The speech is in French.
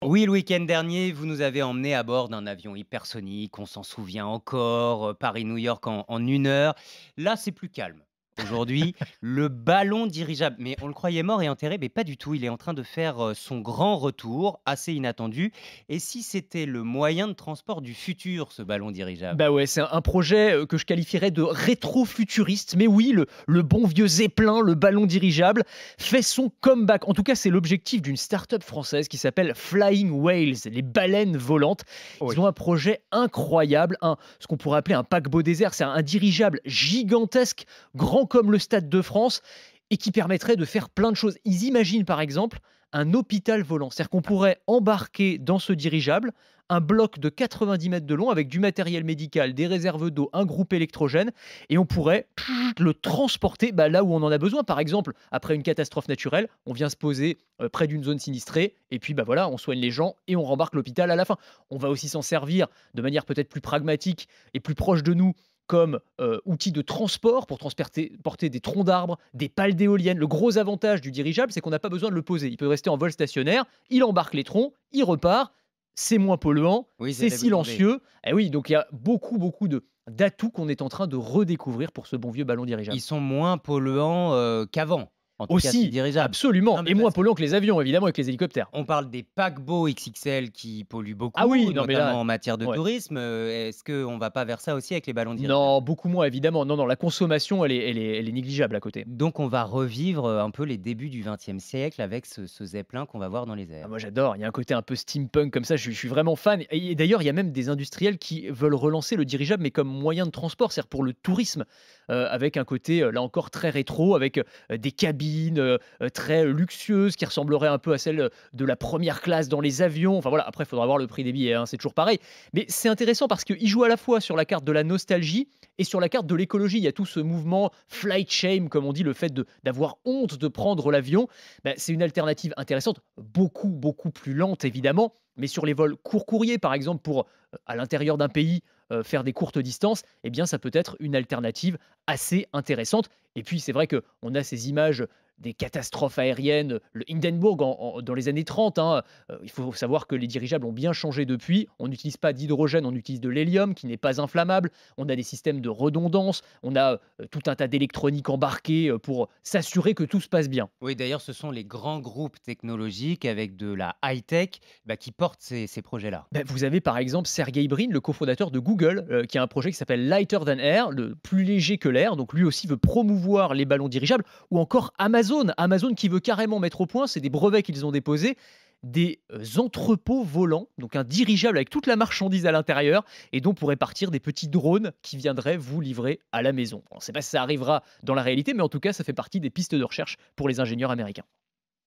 Oui, le week-end dernier, vous nous avez emmenés à bord d'un avion hypersonique, on s'en souvient encore, Paris-New York en 1 heure. Là, c'est plus calme. Aujourd'hui, le ballon dirigeable, mais on le croyait mort et enterré, mais pas du tout. Il est en train de faire son grand retour, assez inattendu. Et si c'était le moyen de transport du futur, ce ballon dirigeable? Bah ouais, c'est un projet que je qualifierais de rétro-futuriste. Mais oui, le bon vieux Zeppelin, le ballon dirigeable, fait son comeback. En tout cas, c'est l'objectif d'une start-up française qui s'appelle Flying Whales, les baleines volantes. Ils Oui. ont un projet incroyable, ce qu'on pourrait appeler un paquebot désert. C'est un dirigeable gigantesque, grand comme le Stade de France, et qui permettrait de faire plein de choses. Ils imaginent par exemple un hôpital volant. C'est-à-dire qu'on pourrait embarquer dans ce dirigeable un bloc de 90 mètres de long avec du matériel médical, des réserves d'eau, un groupe électrogène, et on pourrait le transporter là où on en a besoin. Par exemple, après une catastrophe naturelle, on vient se poser près d'une zone sinistrée, et puis voilà, on soigne les gens et on rembarque l'hôpital à la fin. On va aussi s'en servir de manière peut-être plus pragmatique et plus proche de nous comme outil de transport pour porter des troncs d'arbres, des pales d'éoliennes. Le gros avantage du dirigeable, c'est qu'on n'a pas besoin de le poser. Il peut rester en vol stationnaire, il embarque les troncs, il repart, c'est moins polluant, Oui, c'est j'allais vous demander. silencieux. Et oui, donc il y a beaucoup, beaucoup d'atouts qu'on est en train de redécouvrir pour ce bon vieux ballon Ils dirigeable. sont moins polluants qu'avant, en tout cas ces Aussi, dirigeables. absolument, Non, mais et moins parce polluant que les avions, évidemment, avec les hélicoptères. On parle des paquebots XXL qui polluent Ah beaucoup, oui, non mais là, notamment en matière de ouais. tourisme. Est-ce qu'on va pas vers ça aussi avec les ballons dirigeables? Non, beaucoup moins, évidemment. Non, non, la consommation, elle est négligeable à côté. Donc on va revivre, un peu les débuts du XXe siècle avec ce Zeppelin qu'on va voir dans les Ah, airs. moi j'adore, il y a un côté un peu steampunk comme ça, je suis vraiment fan. Et d'ailleurs, il y a même des industriels qui veulent relancer le dirigeable, mais comme moyen de transport, c'est-à-dire pour le tourisme, avec un côté, là encore, très rétro, avec des cabines très luxueuses qui ressembleraient un peu à celles de la première classe dans les avions. Enfin voilà, après, il faudra voir le prix des billets, hein, c'est toujours pareil. Mais c'est intéressant parce qu'ils jouent à la fois sur la carte de la nostalgie et sur la carte de l'écologie. Il y a tout ce mouvement flight shame, comme on dit, le fait d'avoir honte de prendre l'avion. C'est une alternative intéressante, beaucoup, beaucoup plus lente évidemment, mais sur les vols courts courriers, par exemple, pour, à l'intérieur d'un pays, faire des courtes distances, eh bien, ça peut être une alternative assez intéressante. Et puis, c'est vrai qu'on a ces images des catastrophes aériennes, le Hindenburg dans les années 30, hein. Il faut savoir que les dirigeables ont bien changé depuis. On n'utilise pas d'hydrogène, on utilise de l'hélium qui n'est pas inflammable. On a des systèmes de redondance, on a tout un tas d'électronique embarquée pour s'assurer que tout se passe bien. Oui, d'ailleurs, ce sont les grands groupes technologiques avec de la high-tech, qui portent ces projets-là. Vous avez par exemple Sergey Brin, le cofondateur de Google, qui a un projet qui s'appelle Lighter Than Air, le plus léger que l'air. Donc lui aussi veut promouvoir les ballons dirigeables. Ou encore Amazon, Amazon qui veut carrément mettre au point, c'est des brevets qu'ils ont déposés, des entrepôts volants, donc un dirigeable avec toute la marchandise à l'intérieur, et dont pourraient partir des petits drones qui viendraient vous livrer à la maison. On ne sait pas si ça arrivera dans la réalité, mais en tout cas, ça fait partie des pistes de recherche pour les ingénieurs américains.